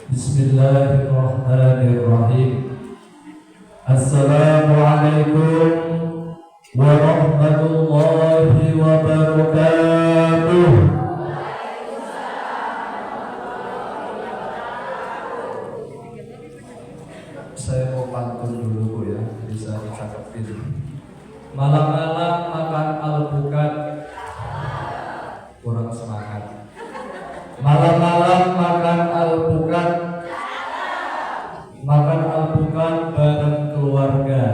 Bismillahirrahmanirrahim. Assalamualaikum warahmatullahi wabarakatuh. Saya mau pantun dulu ya, bisa dicakapin. Malam-malam makan alpukat, kurang semangat. Malam-malam makan alpukat, makan alpukat bareng keluarga.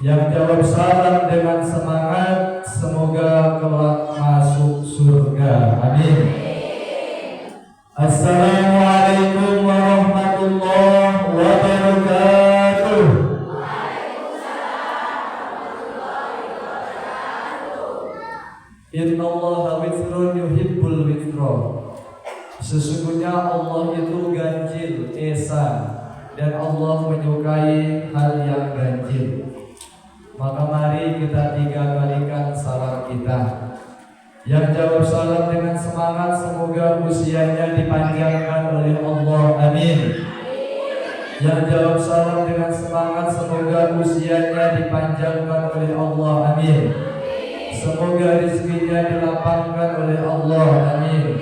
Yang jawab salam dengan semangat, semoga kelak masuk surga. Amin. Assalamualaikum warahmatullahi wabarakatuh. Innallaha withrun yuhibbul withra. Sesungguhnya Allah itu ganjil, esa, dan Allah menyukai hal yang ganjil. Maka mari kita 3 kalikan salam kita. Yang jawab salam dengan semangat, semoga usianya dipanjangkan oleh Allah. Amin. Yang jawab salam dengan semangat, semoga usianya dipanjangkan oleh Allah. Amin. Semoga rezekinya dilapangkan oleh Allah. Amin.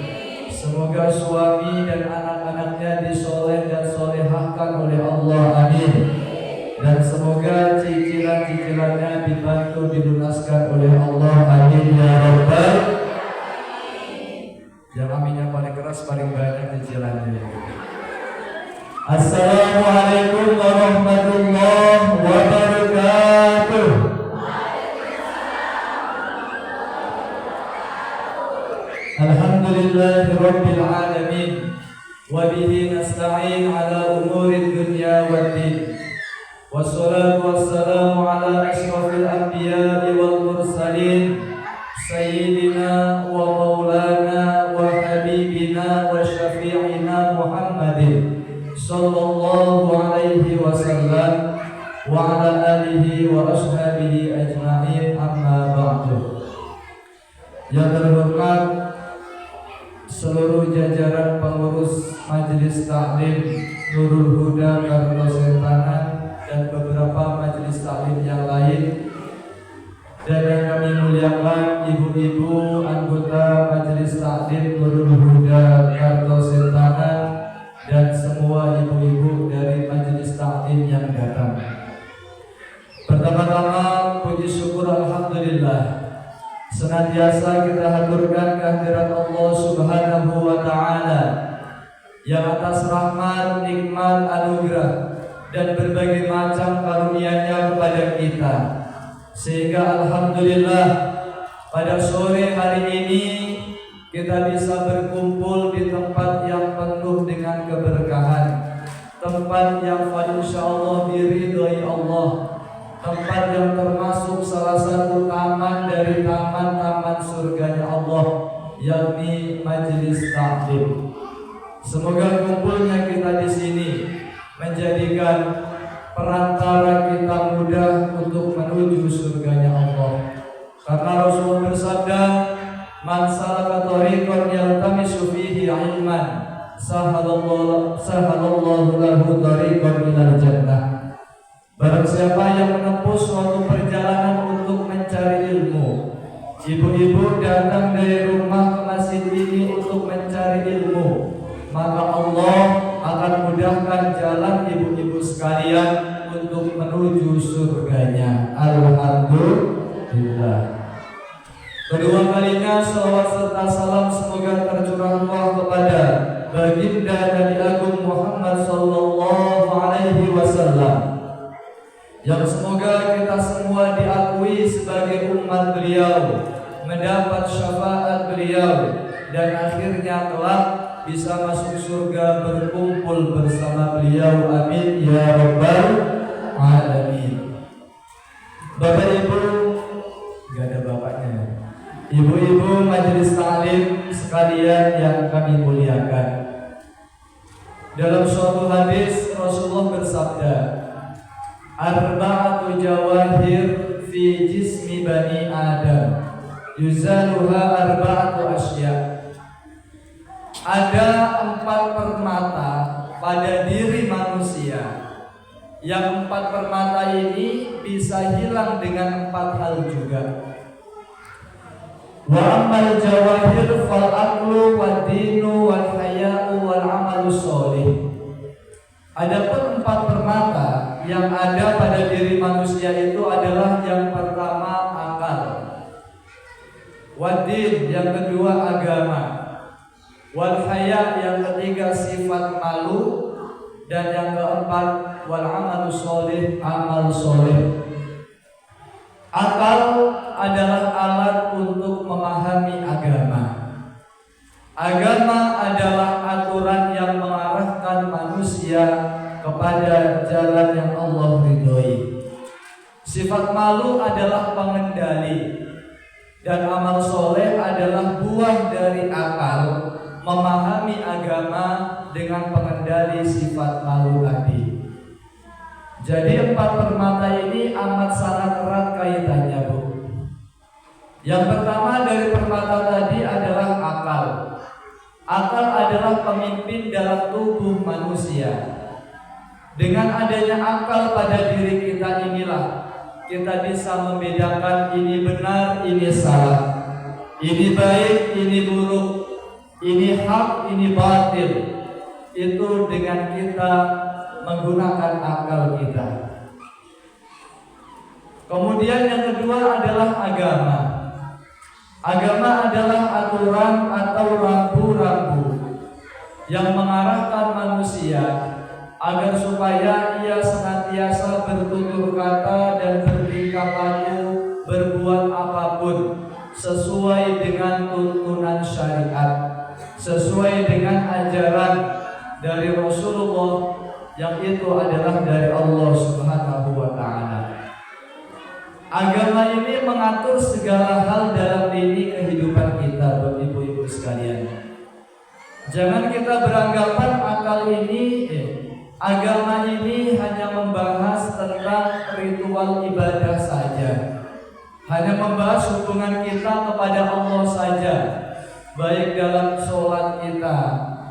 Semoga suami dan anak-anaknya disoleh dan solehahkan oleh Allah. Amin. Dan semoga cicilan-cicilannya dibantu dilunaskan oleh Allah. Amin ya Rabbal. Yang aminnya paling keras, paling banyak cicilannya. Assalamualaikum warahmatullahi wabarakatuh. Alhamdulillahi rabbil alamin, wa bihi nasta'in ala umuri dunya waddin. Wassalatu wassalamu ala asyrafil anbiya'i wal mursalin, sayyidina wa maulana wa habibina wa syafi'ina Muhammadin sallallahu alaihi wasallam wa ala alihi wa ashabihi ajma'in, amma ba'du. Yang terhormat seluruh jajaran pengurus Majelis Taklim Nurul Huda Kartosentanan dan beberapa majelis taklim yang lain, dan yang kami muliakan ibu-ibu anggota Majelis Taklim Nurul Huda Kartosentanan dan semua ibu-ibu dari majelis taklim yang datang. Pertama-tama puji syukur alhamdulillah senantiasa kita haturkan kehadirat Allah Subhanahu wa taala yang atas rahmat, nikmat, anugerah dan berbagai macam karunia-Nya kepada kita, sehingga alhamdulillah pada sore hari ini kita bisa berkumpul di tempat yang penuh dengan keberkahan, tempat yang insyaallah diridhoi Allah, tempat yang termasuk salah satu taman dari taman-taman surganya Allah, yakni Majelis Taklim. Semoga kumpulnya kita di sini menjadikan perantara kita mudah untuk menuju surganya Allah. Karena Rasulullah bersabda, "Man salaka thariqan yaltamisu fihi 'ilman, sahalallahu lahu thariqan ilal jannah." Barang siapa yang menempuh suatu perjalanan untuk mencari ilmu, ibu-ibu datang dari rumah ke masjid ini untuk mencari ilmu, maka Allah akan mudahkan jalan ibu-ibu sekalian untuk menuju surganya. Alhamdulillah. Kedua kalinya salawat serta salam semoga tercurah Allah kepada baginda Nabi Agung Muhammad sallallahu alaihi wasallam, yang semoga kita semua diakui sebagai umat beliau, mendapat syafaat beliau, dan akhirnya kelak bisa masuk surga berkumpul bersama beliau. Amin ya Rabbal alamin. Bapak Ibu, gak ada bapaknya, ibu-ibu majelis taklim sekalian yang kami muliakan, dalam suatu hadis Rasulullah bersabda, arba'atu jawahir fi jismi bani Adam yuzaluha arba'atu asya. ada 4 permata pada diri manusia. Yang 4 permata ini bisa hilang dengan 4 hal juga. Wa amal jawahir fal aqlu wad dinu wal haya'u wal amalu sholih. Adapun 4 permata yang ada pada diri manusia itu adalah yang pertama akal, wad din yang kedua agama, wal haya yang ketiga sifat malu, dan yang keempat wal amalu sholih, amal sholih. Akal adalah alat untuk memahami agama. Agama adalah aturan yang mengarahkan manusia kepada jalan yang Allah ridhoi. Sifat malu adalah pengendali, dan amal soleh adalah buah dari akal memahami agama dengan pengendali sifat malu tadi. Jadi 4 permata ini amat sangat erat kaitannya, Bu. Yang pertama dari permata tadi adalah akal. Akal adalah pemimpin dalam tubuh manusia. Dengan adanya akal pada diri kita inilah kita bisa membedakan ini benar, ini salah, ini baik, ini buruk, ini hak, ini batil. Itu dengan kita menggunakan akal kita. Kemudian yang kedua adalah agama. Agama adalah aturan atau rambu-rambu yang mengarahkan manusia agar supaya ia senantiasa bertutur kata dan bertingkah laku, berbuat apapun sesuai dengan tuntunan syariat, sesuai dengan ajaran dari Rasulullah, yang itu adalah dari Allah Subhanahu wa ta'ala. Agama ini mengatur segala hal dalam diri kehidupan kita, Bapak Ibu sekalian. Jangan kita beranggapan agama ini hanya membahas tentang ritual ibadah saja, hanya membahas hubungan kita kepada Allah saja, baik dalam sholat kita,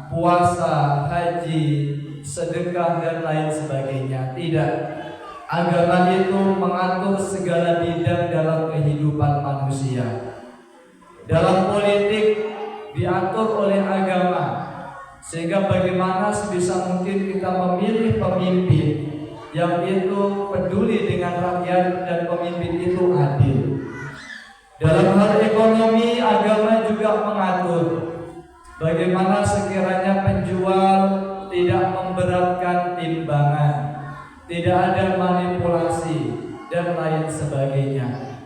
puasa, haji, sedekah dan lain sebagainya. Tidak. Agama itu mengatur segala bidang dalam kehidupan manusia. Dalam politik diatur oleh agama, sehingga bagaimana sebisa mungkin kita memilih pemimpin yang itu peduli dengan rakyat dan pemimpin itu adil. Dalam hal ekonomi, agama juga mengatur bagaimana sekiranya penjual tidak memberatkan timbangan, tidak ada manipulasi dan lain sebagainya.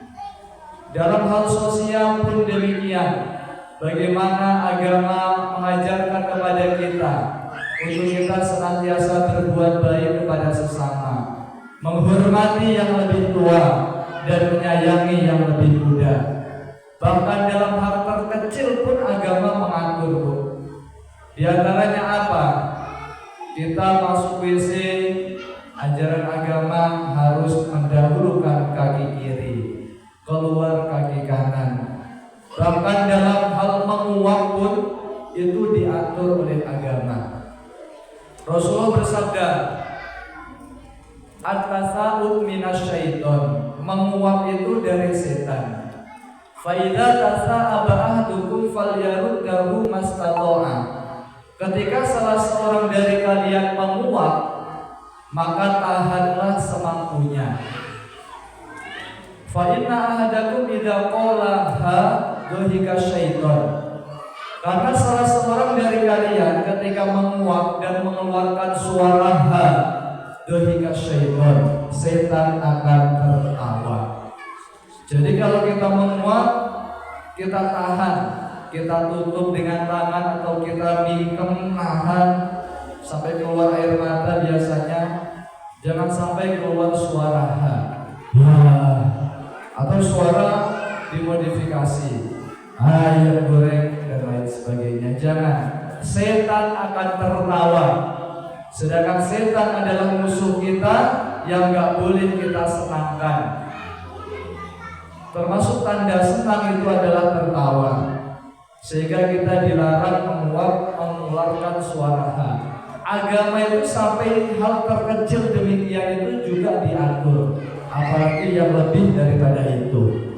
Dalam hal sosial pun demikian. Bagaimana agama mengajarkan kepada kita untuk kita senantiasa berbuat baik kepada sesama, menghormati yang lebih tua dan menyayangi yang lebih muda. Bahkan dalam hal terkecil pun agama mengatur, Bu. Di antaranya apa? Kita masuk WC, ajaran agama harus mendahulukan kaki kiri, keluar kaki kanan. Bahkan dalam hal menguap pun itu diatur oleh agama. Rasulullah bersabda, at-tasa'ud minasyaiton, menguap itu dari setan. Fa idza tasa'aba ahadukum falyaruddahu mastata'a. Ketika salah seorang dari kalian menguap, maka tahanlah semampunya. Fa inna ahadakum idza qala ha dohika syaiton. Karena salah seorang dari kalian ketika menguap dan mengeluarkan suara ha dohika syaiton, setan akan tertawa. Jadi kalau kita menguap, kita tahan, kita tutup dengan tangan atau kita mingkem nahan sampai keluar air mata biasanya. Jangan sampai keluar suara ha atau suara dimodifikasi, ayam goreng dan lain sebagainya. Jangan, setan akan tertawa. Sedangkan setan adalah musuh kita yang gak boleh kita senangkan. Termasuk tanda senang itu adalah tertawa. Sehingga kita dilarang menguap, mengeluarkan suara H. Agama itu sampai hal terkecil demikian itu juga diatur, apalagi yang lebih daripada itu.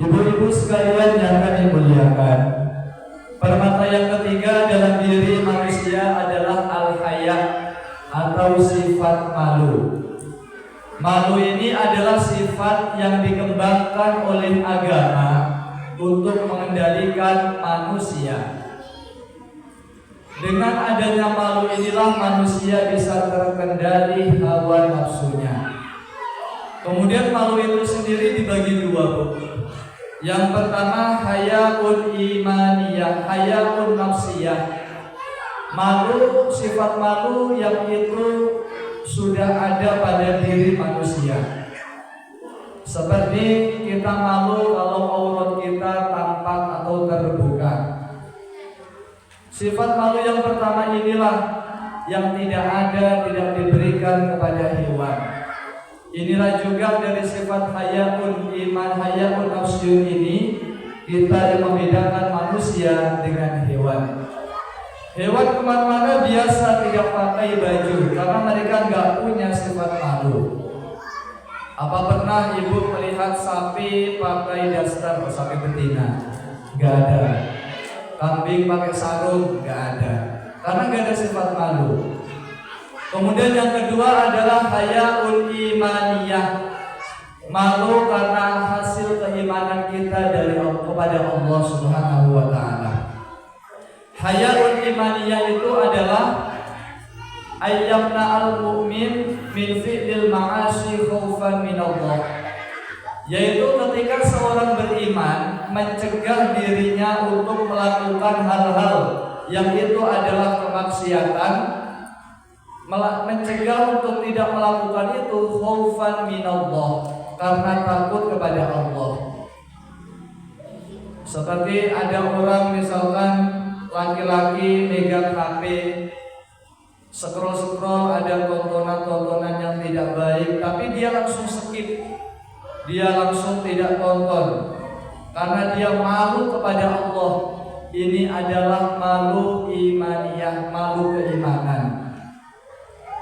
Ibu-ibu sekalian yang kami muliakan, permata yang ketiga dalam diri manusia adalah al-haya atau sifat malu. Malu ini adalah sifat yang dikembangkan oleh agama untuk mengendalikan manusia. Dengan adanya malu inilah manusia bisa terkendali hawa nafsunya. Kemudian malu itu sendiri dibagi dua, Bu. Yang pertama hayaun imaniyah, hayaun nafsiyah. Malu, sifat malu yang itu sudah ada pada diri manusia. Seperti kita malu kalau aurat kita tampak atau terbuka. Sifat malu yang pertama inilah yang tidak ada, tidak diberikan kepada hewan. Inilah juga dari sifat hayaun iman, hayaun nafsiyun ini kita yang membedakan manusia dengan hewan. Hewan kemana-mana biasa tidak pakai baju karena mereka nggak punya sifat malu. Apa pernah ibu melihat sapi pakai daster, sapi betina? Nggak ada. Kambing pakai sarung? Nggak ada. Karena nggak ada sifat malu. Kemudian yang kedua adalah hayaul imaniyah. Malu karena hasil keimanan kita dari kepada Allah Subhanahu wa taala. Hayaul imaniyah itu adalah ayyamna al-mu'min min fi'lil ma'asi khaufan min Allah. Yaitu ketika seorang beriman mencegah dirinya untuk melakukan hal-hal yang itu adalah kemaksiatan, mencegah untuk tidak melakukan itu khaufan min Allah, karena takut kepada Allah. Seperti ada orang misalkan laki-laki megang HP, scroll ada tontonan-tontonan yang tidak baik, tapi dia langsung skip, dia langsung tidak tonton karena dia malu kepada Allah. Ini adalah malu imaniyah, malu keimanan.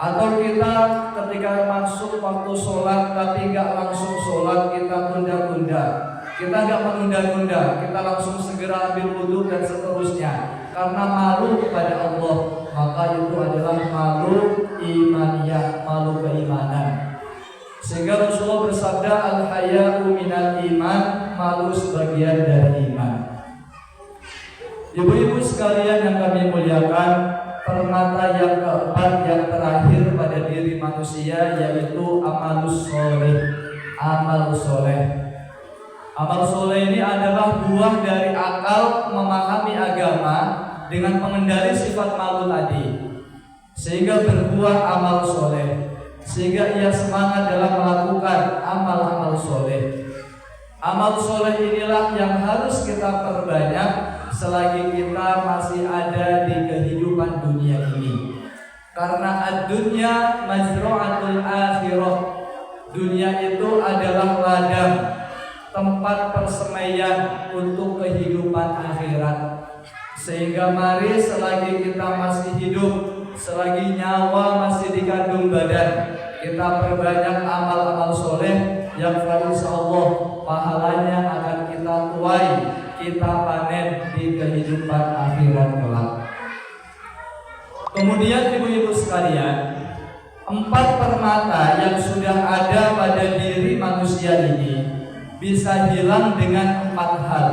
Atau kita ketika masuk waktu sholat tapi nggak langsung sholat, kita tunda-tunda, kita nggak menunda-tunda, kita langsung segera ambil wudhu dan seterusnya karena malu kepada Allah. Maka itu adalah malu imaniyah, malu keimanan. Sehingga Rasulullah bersabda, al-haya'u minal iman, malu sebagian dari iman. Ibu-ibu sekalian yang kami muliakan, permata yang keempat yang terakhir pada diri manusia yaitu amalus soleh. Amal soleh. Amal soleh ini adalah buah dari akal memahami agama dengan mengendali sifat malu tadi, sehingga berbuah amal soleh, sehingga ia semangat dalam melakukan amal-amal soleh. Amal soleh inilah yang harus kita perbanyak selagi kita masih ada di kehidupan dunia ini. Karena ad-dunya mazra'atul akhirah. Dunia itu adalah ladang, tempat persemaian untuk kehidupan akhirat. Sehingga mari selagi kita masih hidup, selagi nyawa masih dikandung badan, kita perbanyak amal-amal soleh yang insyaallah pahalanya akan kita tuai, kita panen di kehidupan akhirat kelak. Kemudian ibu-ibu sekalian, 4 permata yang sudah ada pada diri manusia ini bisa hilang dengan 4 hal.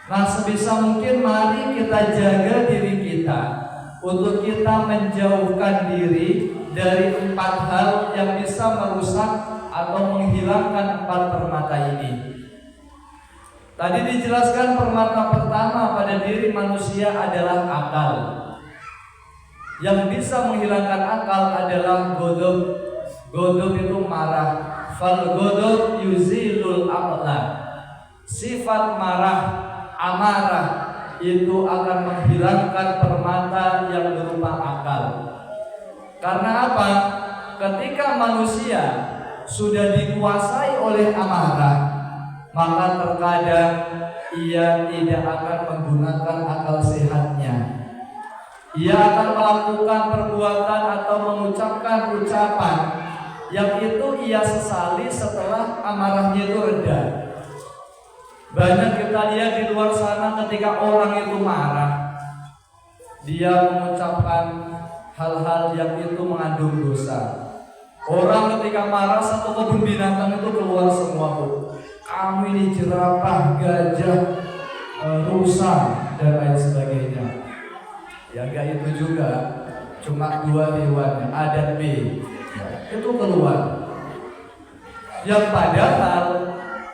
Nah, sebisa mungkin mari kita jaga diri kita untuk kita menjauhkan diri dari 4 hal yang bisa merusak atau menghilangkan 4 permata ini. Tadi dijelaskan permata pertama pada diri manusia adalah akal. Yang bisa menghilangkan akal adalah ghadab. Ghadab itu marah. Fal ghadab yuzilul aqla. Sifat marah, amarah itu akan menghilangkan permata yang berupa akal. Karena apa? Ketika manusia sudah dikuasai oleh amarah, maka terkadang ia tidak akan menggunakan akal sehatnya. ia akan melakukan perbuatan atau mengucapkan ucapan yang itu ia sesali setelah amarahnya itu reda. Banyak kita lihat di luar sana ketika orang itu marah, dia mengucapkan hal-hal yang itu mengandung dosa. Orang ketika marah, satu kebun binatang itu keluar semua, Bu. Kamu ini jerapah, gajah, rusa, dan lain sebagainya. Ya gak itu juga, cuma dua hewan, A dan B, itu keluar. Yang padahal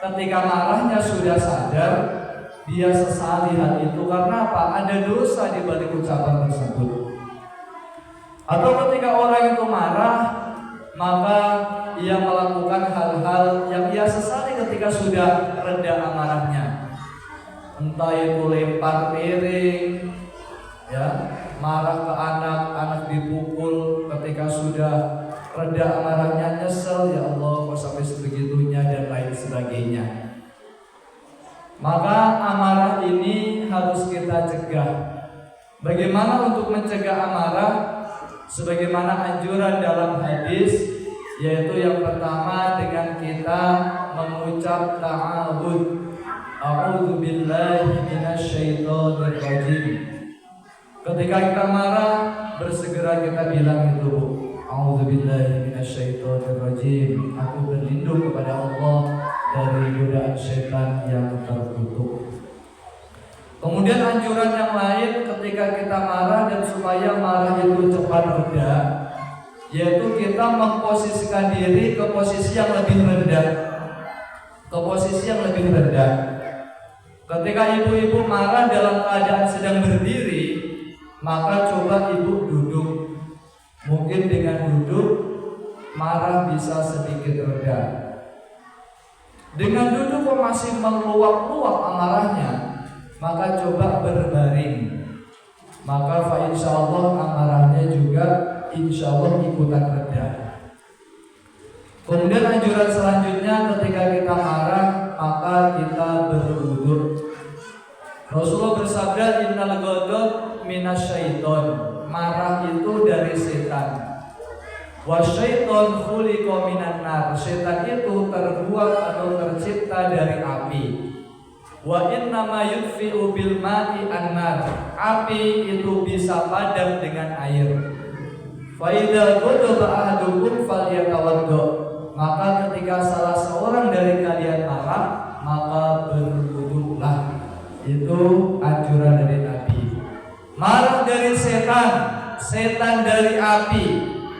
ketika marahnya sudah sadar, dia sesali hal itu karena apa? Ada dosa di balik ucapan tersebut. Atau ketika orang itu marah, maka ia melakukan hal-hal yang ia sesali ketika sudah reda amarahnya. Entah itu lempar piring, ya, marah ke anak, anak dipukul ketika sudah reda amarahnya, nyesel, ya Allah kok sampai sebegitunya, dan lain sebagainya. Maka amarah ini harus kita cegah. Bagaimana untuk mencegah amarah? Sebagaimana anjuran dalam hadis, yaitu yang pertama dengan kita mengucap ta'awud, a'udzu billahi minasyaitonir rajim. Ketika kita marah, bersegera kita bilang itu, a'udzu billahi minasyaitonir rajim. Aku berlindung kepada Allah dari godaan syaitan yang terkutuk. Kemudian anjuran yang lain ketika kita marah dan supaya marah itu cepat reda, yaitu kita memposisikan diri ke posisi yang lebih rendah. Ke posisi yang lebih rendah. Ketika ibu-ibu marah dalam keadaan sedang berdiri, maka coba ibu duduk. Mungkin dengan duduk marah bisa sedikit reda. Dengan duduk kok masih meluap-luap amarahnya, maka coba berbaring. Maka fa insyaallah amarahnya juga insyaallah ikutan reda. Kemudian anjuran selanjutnya ketika kita marah, maka kita berwudu. Rasulullah bersabda, innal ghadab minasyaiton. Marah itu dari setan. Wasyaiton khuliqa minan nar. Setan itu terbuat atau tercipta dari api. Wa innama yudfi'u bil ma'i an-nar. Api itu bisa padam dengan air. Fa idza ghadaba ahadukum falyatawaddo. Maka ketika salah seorang dari kalian marah, maka berwudulah. Itu anjuran dari Nabi. Marah dari setan, setan dari api,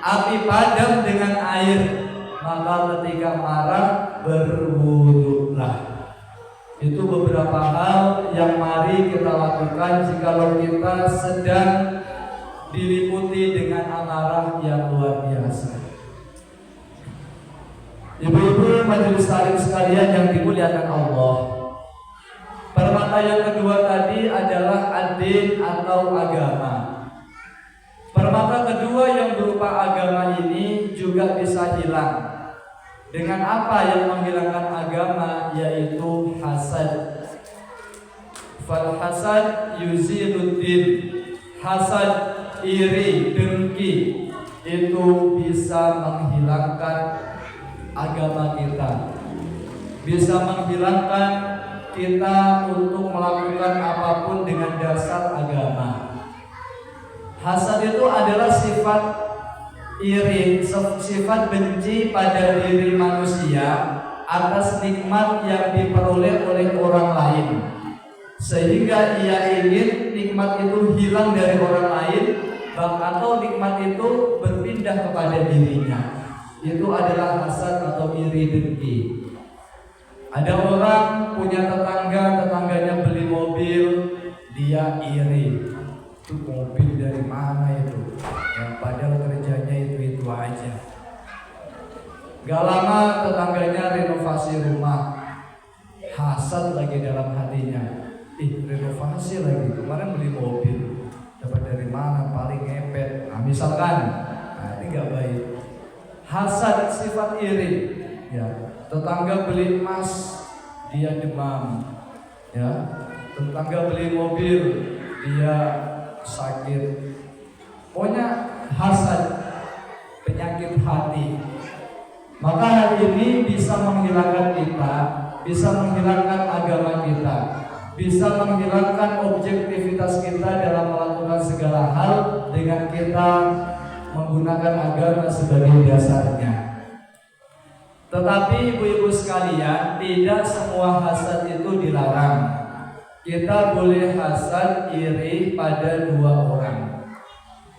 api padam dengan air. Maka ketika marah, berwudulah. Itu beberapa hal yang mari kita lakukan jikalau kita sedang diliputi dengan amarah yang luar biasa. Ibu-ibu majelis taklim sekalian yang dimuliakan Allah, permata yang kedua tadi adalah ad-din atau agama. Permata kedua yang berupa agama ini juga bisa hilang. Dengan apa yang menghilangkan agama? Yaitu hasad. Fal hasad yuziluddin. Hasad, iri, dengki, itu bisa menghilangkan agama kita. Bisa menghilangkan kita untuk melakukan apapun dengan dasar agama. Hasad itu adalah sifat iri, sifat benci pada diri manusia atas nikmat yang diperoleh oleh orang lain, sehingga ia ingin nikmat itu hilang dari orang lain, atau nikmat itu berpindah kepada dirinya. Itu adalah hasad atau iri dengki. Ada orang punya tetangga, tetangganya beli mobil, dia iri. Itu mobil dari mana itu? Yang padahal kerjanya itu aja. Gak lama tetangganya renovasi rumah, hasad lagi dalam hatinya. Renovasi lagi, kemarin beli mobil, dapat dari mana? Paling ngepet. Nah, misalkan, ini gak baik. Hasad, sifat iri. Ya, tetangga beli emas, dia demam. Ya, tetangga beli mobil, dia sakit. Pokoknya hasad, penyakit hati. Maka hal ini bisa menghilangkan kita, bisa menghilangkan agama kita, bisa menghilangkan objektivitas kita dalam melakukan segala hal dengan kita menggunakan agama sebagai dasarnya. Tetapi ibu-ibu sekalian, tidak semua hasad itu dilarang. Kita boleh hasad iri pada dua orang.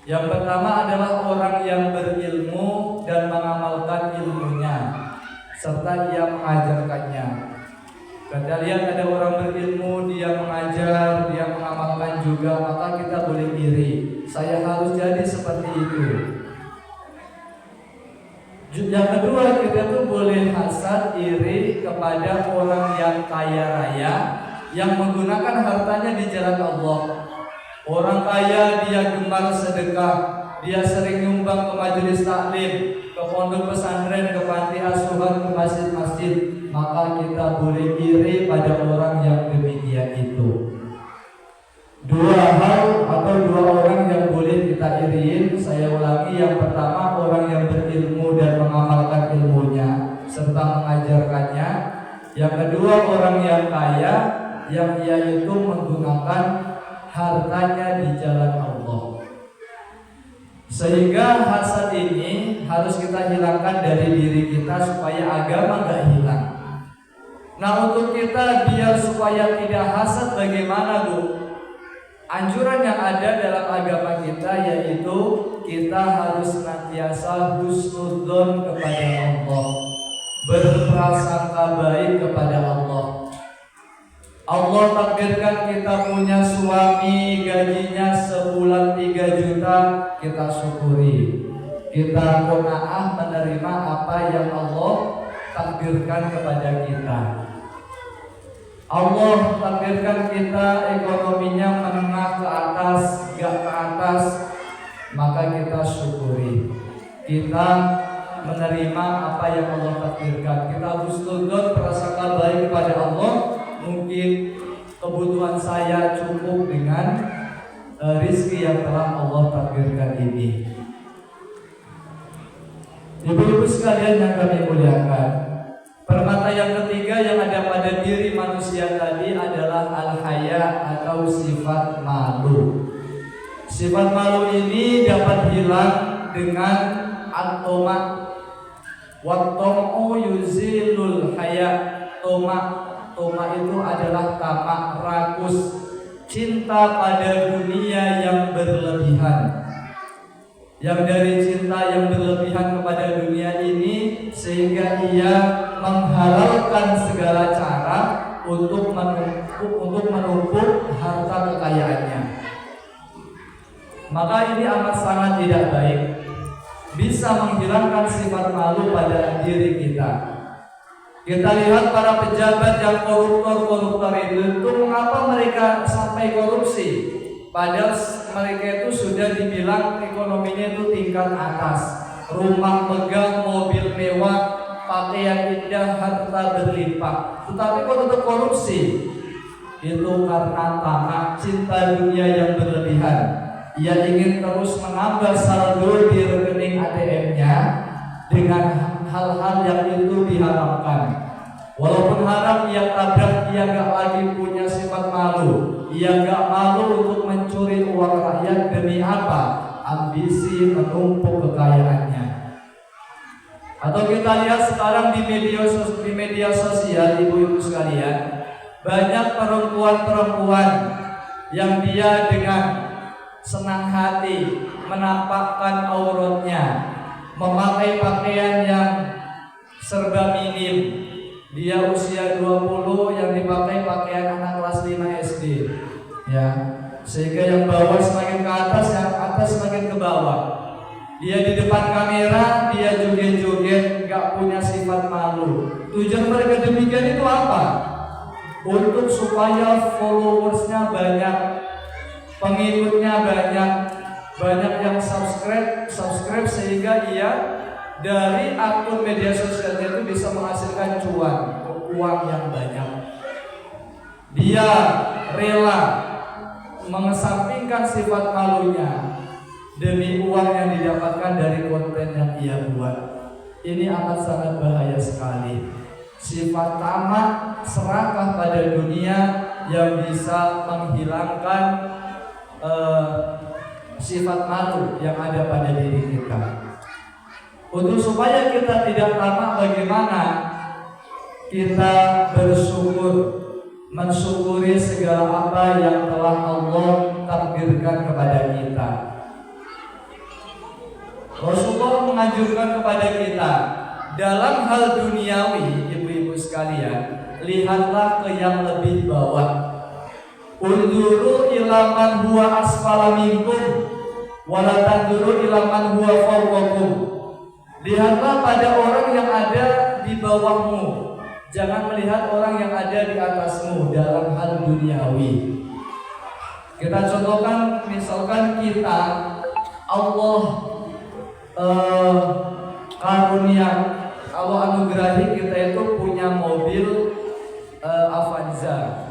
Yang pertama adalah orang yang berilmu dan mengamalkan ilmunya serta ia mengajarkannya. Kita lihat ada orang berilmu, dia mengajar, dia mengamalkan juga, maka kita boleh iri. Saya harus jadi seperti itu. Yang kedua, kita tuh boleh hasad iri kepada orang yang kaya raya yang menggunakan hartanya di jalan Allah. Orang kaya dia gemar sedekah, dia sering nyumbang ke majelis taklim, ke pondok pesantren, ke panti asuhan, ke masjid-masjid. Maka kita boleh iri pada orang yang demikian itu. Dua hal atau dua orang yang boleh kita iriin. Saya ulangi, yang pertama orang yang berilmu dan mengamalkan ilmunya serta mengajarkannya. Yang kedua orang yang kaya yang ia itu menggunakan hartanya di jalan Allah. Sehingga hasad ini harus kita hilangkan dari diri kita supaya agama gak hilang. Nah, untuk kita biar supaya tidak hasad, bagaimana Bu? Anjuran yang ada dalam agama kita yaitu kita harus senantiasa husnudzon kepada Allah, berprasangka baik kepada Allah. Allah takdirkan kita punya suami gajinya sebulan 3 juta, kita syukuri. Kita qanaah menerima apa yang Allah takdirkan kepada kita. Allah takdirkan kita ekonominya menengah ke atas, gak ke atas, maka kita syukuri. Kita menerima apa yang Allah takdirkan. Kita husnudzon, prasangka baik kepada Allah. Mungkin kebutuhan saya cukup dengan rizki yang telah Allah takdirkan ini. Ibu-ibu sekalian yang kami muliakan, permata yang ketiga yang ada pada diri manusia tadi adalah al-haya atau sifat malu. Sifat malu ini dapat hilang dengan at-toma. Wat-tom'u yuzilul haya. Toma itu adalah tamak, rakus, cinta pada dunia yang berlebihan. Yang dari cinta yang berlebihan kepada dunia ini sehingga ia menghalalkan segala cara untuk menumpuk harta kekayaannya. Maka ini amat sangat tidak baik. Bisa menghilangkan sifat malu pada diri kita. Kita lihat para pejabat yang koruptor itu mengapa mereka sampai korupsi? Padahal mereka itu sudah dibilang ekonominya itu tingkat atas, rumah megah, mobil mewah, pakaian indah, harta berlimpah. Tetapi kok tetap korupsi? Itu karena tamak, cinta dunia yang berlebihan. Ia ingin terus menambah saldo di rekening ATM-nya dengan hal-hal yang itu diharamkan. Walaupun haram ia tabrak, ia gak lagi punya sifat malu. Ia gak malu untuk mencuri uang rakyat. Demi apa? Ambisi menumpuk kekayaannya. Atau kita lihat sekarang di media sosial, ibu-ibu sekalian, banyak perempuan-perempuan yang dia dengan senang hati menampakkan auratnya, memakai pakaian yang serba minim. Dia usia 20 yang dipakai pakaian anak kelas 5 SD. Ya, sehingga yang bawah semakin ke atas, yang atas semakin ke bawah. Dia di depan kamera, dia joget-joget, gak punya sifat malu. Tujuan mereka demikian itu apa? Untuk supaya followersnya banyak, pengikutnya banyak yang subscribe sehingga ia dari akun media sosialnya itu bisa menghasilkan uang yang banyak. Dia rela mengesampingkan sifat malunya, demi uang yang didapatkan dari konten yang ia buat. Ini akan sangat bahaya sekali. Sifat tamak, serakah pada dunia yang bisa menghilangkan sifat malu yang ada pada diri kita. Untuk supaya kita tidak tamak, bagaimana kita bersyukur, mensyukuri segala apa yang telah Allah takdirkan kepada kita. Rasulullah menganjurkan kepada kita dalam hal duniawi, ibu-ibu sekalian, lihatlah ke yang lebih bawah. Unzuru ila man huwa asfala minkum wa la tanzuru ila man huwa fawqakum. Lihatlah pada orang yang ada di bawahmu, jangan melihat orang yang ada di atasmu dalam hal duniawi. Kita contohkan, misalkan kita Allah karunia, Allah anugerahi kita itu punya mobil Avanza.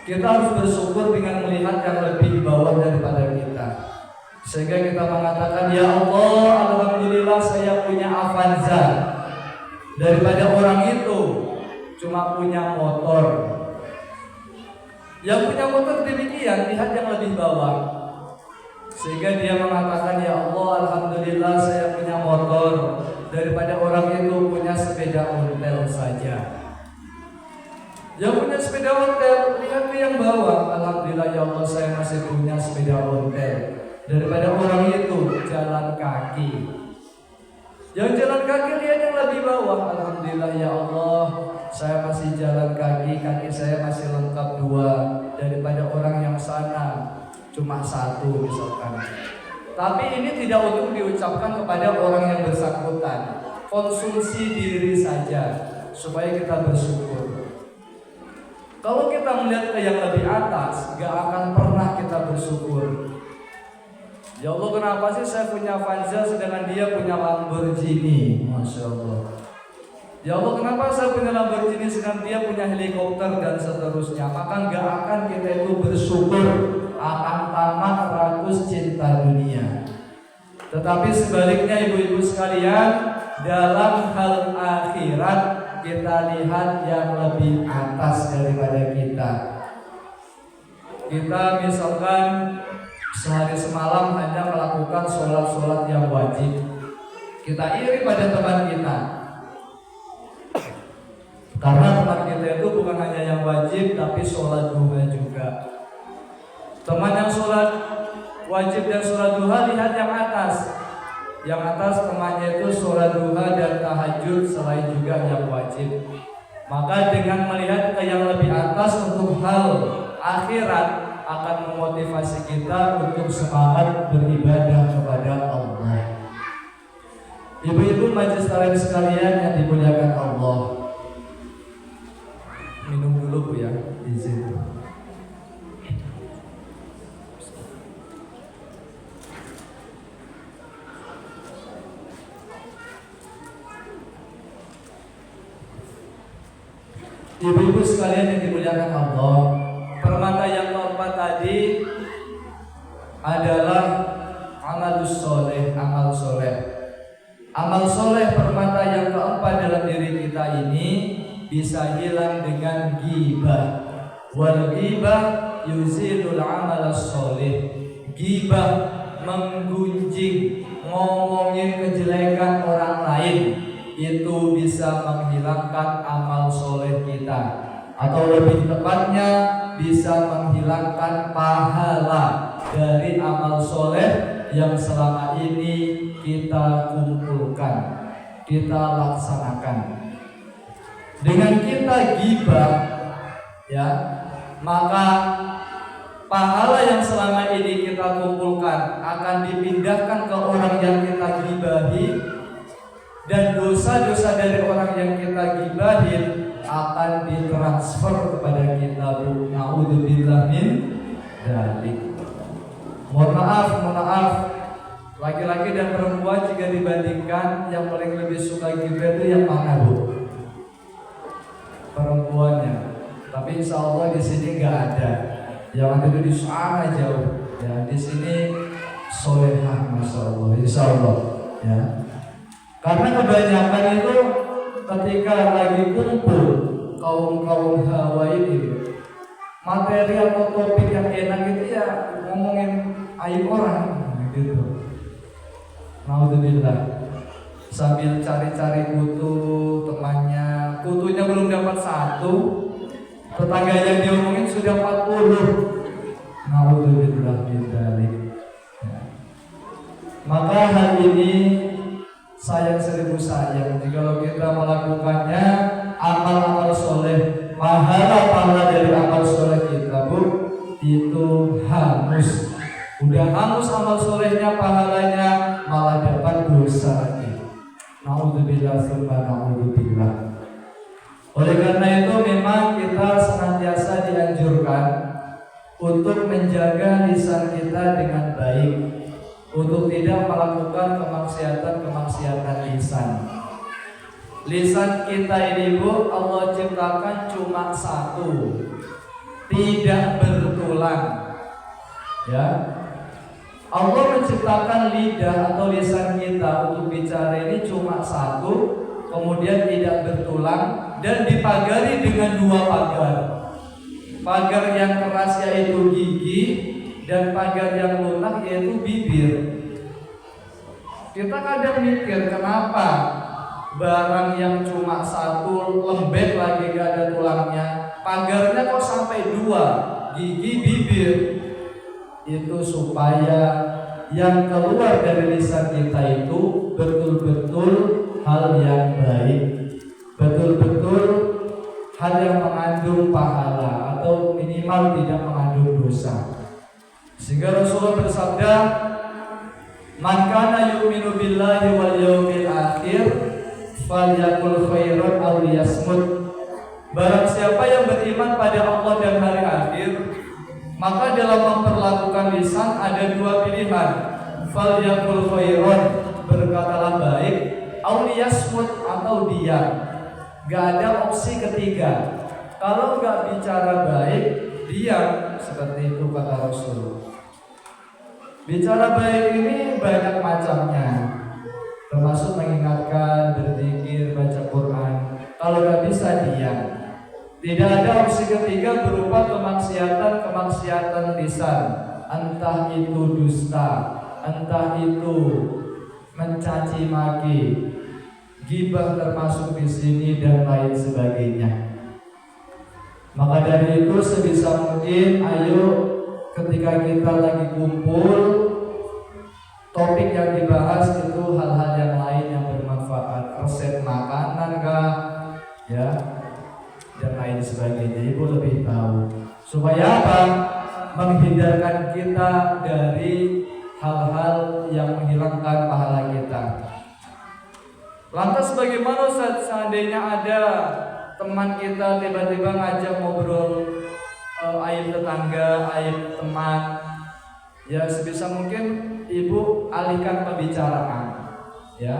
Kita harus bersyukur dengan melihat yang lebih bawah daripada kita, sehingga kita mengatakan, ya Allah, alhamdulillah saya punya Avanza, daripada orang itu cuma punya motor. Yang punya motor demikian, lihat yang lebih bawah, sehingga dia mengatakan, ya Allah, alhamdulillah saya punya motor, daripada orang itu punya sepeda ontel saja. Yang punya sepeda ontel, lihat ke yang bawah, alhamdulillah ya Allah saya masih punya sepeda ontel, daripada orang itu jalan kaki. Yang jalan kaki lihat yang lebih bawah, alhamdulillah ya Allah saya masih jalan kaki, kaki saya masih lengkap 2, daripada orang yang sana cuma 1 misalkan. Tapi ini tidak untuk diucapkan kepada orang yang bersangkutan. Konsumsi diri saja supaya kita bersyukur. Kalau kita melihat ke yang lebih atas, gak akan pernah kita bersyukur. Ya Allah, kenapa sih saya punya Avanza sedangkan dia punya Lamborghini? Masya Allah. Ya Allah, kenapa saya punya Lamborghini sedangkan dia punya helikopter dan seterusnya? Maka gak akan kita itu bersyukur, akan tamak, rakus, cinta dunia. Tetapi sebaliknya ibu-ibu sekalian, dalam hal akhirat kita lihat yang lebih atas daripada kita. Kita misalkan sehari semalam hanya melakukan sholat-sholat yang wajib, kita iri pada teman kita, karena teman kita itu bukan hanya yang wajib tapi sholat duha juga. Teman yang sholat wajib dan sholat duha, lihat yang atas. Yang atas temannya itu sholat duha dan tahajud selain juga yang wajib. Maka dengan melihat ke yang lebih atas untuk hal akhirat akan memotivasi kita untuk semangat beribadah kepada Allah. Ibu-ibu majelis taklim sekalian yang dimuliakan Allah, minum dulu Bu ya, izin. Ibu-ibu sekalian yang dimuliakan Allah, permata yang keempat tadi adalah amalus soleh, amal soleh. Amal soleh permata yang keempat dalam diri kita ini bisa hilang dengan ghibah. Wal ghibah yuzilul amal soleh. Ghibah menggunjing, ngomongin kejelekan orang lain, itu bisa menghilangkan amal soleh kita, atau lebih tepatnya bisa menghilangkan pahala dari amal soleh yang selama ini kita kumpulkan, kita laksanakan. Dengan kita ghibah, ya, maka pahala yang selama ini kita kumpulkan akan dipindahkan ke orang yang kita ghibahi, dan dosa-dosa dari orang yang kita gibahin akan ditransfer kepada kita. Na'udzubillah min dzalik. Mohon maaf, laki-laki dan perempuan jika dibandingkan yang paling lebih suka gibah itu yang mana Bu? Perempuannya. Tapi insya Allah di sini nggak ada. Yang ada itu di sana jauh. Ya, di sini solehah, masya Allah, insya Allah ya. Karena kebanyakan itu ketika lagi kumpul kaum hawa ini, materi atau topik yang enak itu ya ngomongin aib orang gitu. Naudzubillah. Sambil cari-cari temannya, kutunya belum dapat satu, tetangga yang diomongin sudah 40. Naudzubillah min dzalik. Maka hal ini sayang seribu sayang jika kita melakukannya amal-amal soleh, pahala dari amal soleh kita itu hangus. Udah hangus amal solehnya, pahalanya malah dapat dosa lagi. Naudzubillah summa naudzubillah. Oleh karena itu memang kita senantiasa dianjurkan untuk menjaga lisan kita dengan baik, untuk tidak melakukan kemaksiatan lisan. Lisan kita ini Allah ciptakan cuma satu, tidak bertulang. Ya, Allah menciptakan lidah atau lisan kita untuk bicara ini cuma satu, kemudian tidak bertulang dan dipagari dengan 2 pagar. Pagar yang keras yaitu gigi dan pagar yang lunak yaitu bibir. Kita kadang mikir kenapa barang yang cuma satu lembek lagi gak ada tulangnya, pagarnya kok sampai 2, gigi bibir. Itu supaya yang keluar dari lisan kita itu betul-betul hal yang baik, betul-betul hal yang mengandung pahala atau minimal tidak mengandung dosa. Sehingga Rasulullah bersabda, "Man kana yu'minu billahi wal yawmil akhir falyakul khairan aw liyasmut." Barang siapa yang beriman pada Allah dan hari akhir, maka dalam memperlakukan lisan ada 2 pilihan. Falyakul khairan, berkatalah baik, aw liyasmut, atau diam. Gak ada opsi ketiga. Kalau gak bicara baik, diam, seperti itu kata Rasul. Bicara baik ini banyak macamnya, termasuk mengingatkan, berzikir, baca Quran. Kalau gak bisa, diam. Tidak ada opsi ketiga berupa kemaksiatan lisan, entah itu dusta, entah itu mencaci maki, ghibah termasuk di sini dan lain sebagainya. Maka dari itu sebisa mungkin ayo ketika kita lagi kumpul, topik yang dibahas itu hal-hal yang lain yang bermanfaat, resep makanan kah, ya, dan lain sebagainya. Ibu lebih tahu supaya apa? Menghindarkan kita dari hal-hal yang menghilangkan pahala kita. Lantas bagaimana seandainya ada teman kita tiba-tiba ngajak ngobrol aib tetangga, aib teman, ya sebisa mungkin ibu alihkan pembicaraan, ya.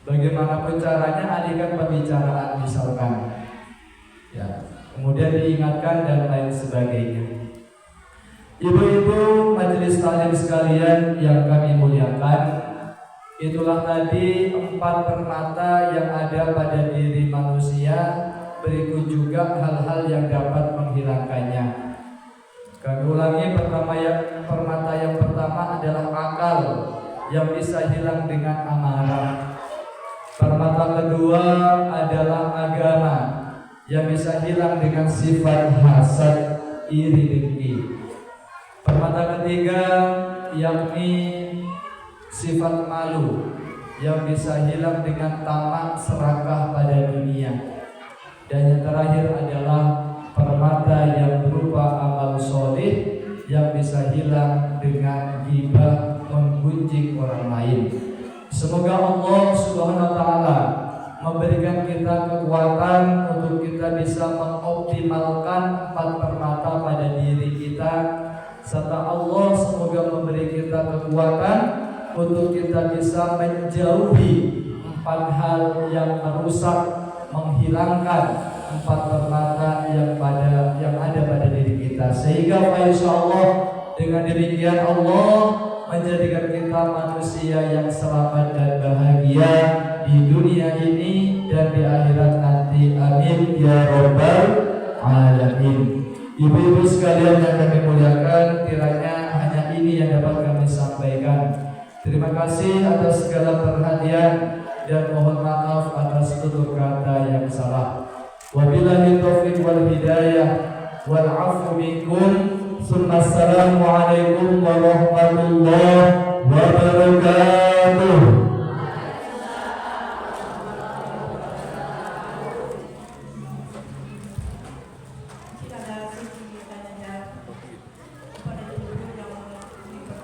Bagaimanapun caranya alihkan pembicaraan misalkan, ya. Kemudian diingatkan dan lain sebagainya. Ibu-ibu majelis taklim sekalian yang kami muliakan, itulah tadi 4 permata yang ada pada diri manusia. Berikut juga hal-hal yang dapat menghilangkannya. Kami ulangi, permata yang pertama adalah akal yang bisa hilang dengan amarah. Permata kedua adalah agama yang bisa hilang dengan sifat hasad, iri, dengki. Permata ketiga yakni sifat malu yang bisa hilang dengan tamak serakah pada dunia. Dan yang terakhir adalah permata yang berupa amal soleh yang bisa hilang dengan ghibah, menggunjing orang lain. Semoga Allah Subhanahu wa taala memberikan kita kekuatan untuk kita bisa mengoptimalkan 4 permata pada diri kita, serta Allah semoga memberi kita kekuatan untuk kita bisa menjauhi 4 hal yang merusak, menghilangkan 4 permata yang ada pada diri kita. Sehingga insyaallah dengan demikian Allah menjadikan kita manusia yang selamat dan bahagia di dunia ini dan di akhirat nanti. Amin ya rabbal alamin. Ibu-ibu sekalian yang kami muliakan, kiranya hanya ini yang dapat kami sampaikan. Terima kasih atas segala perhatian dan mohon maaf atas tutur kata yang salah. Wabillahi taufiq wal hidayah wal afu minkum. Assalamualaikum warahmatullahi wabarakatuh.